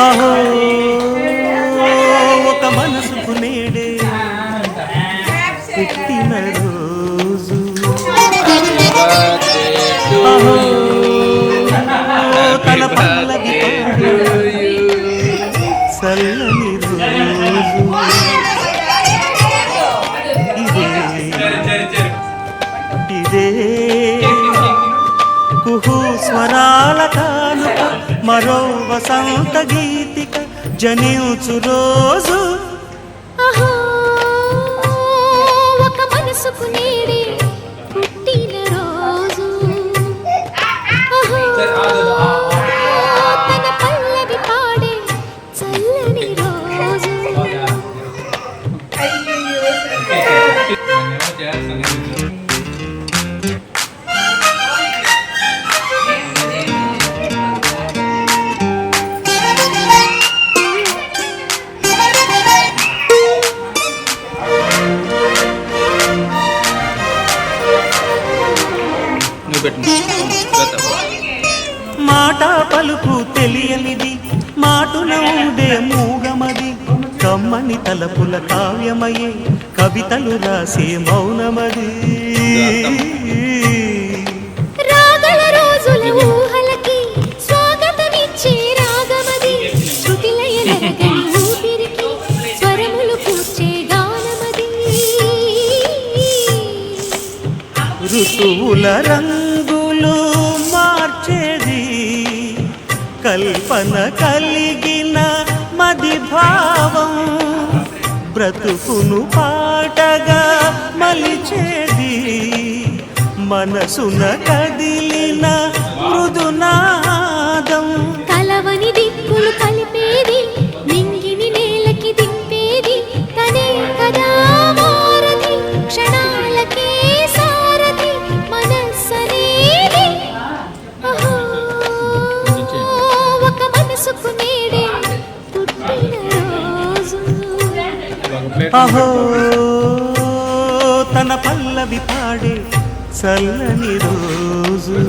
అహో ఒక మనసుకు నేడే పుట్టిన రోజు అహో తన పల్లవి చల్లని రోజు ఇదే కుహు స్వరాల కానుక మరో వసంత గీతిక జనించు రోజు ఒక మనసుకు నేడే పుట్టిన రోజు తన పల్లవి పాడే చల్లని రోజు మాట పలుకు తెలియనిది మాటున ఉండే మూగమది కమ్మని తలపుల కావ్యమయే కవితలు రాసే మౌనమది రాగల రోజుల ఊహలకి స్వాగతమిచ్చే రాగమది శృతిలయలరగని ఊపిరికి స్వరములు కూర్చే గానమది ఋతువుల రంగులు మార్చేది కల్పన కలిగిన మది భావం బ్రతుకును పాటగా మలిచేది మనసున కదిలిన మృదునాదం కలవని దిక్కులు కలిపేది నింగిని నేలకి దింపేది తనే కదా మారది క్షణాలకే సారది మనస్సనేది ఒక మనసుకు నేడే పుట్టిన రోజు అహో తన పల్లవి పాడే చల్లని రోజు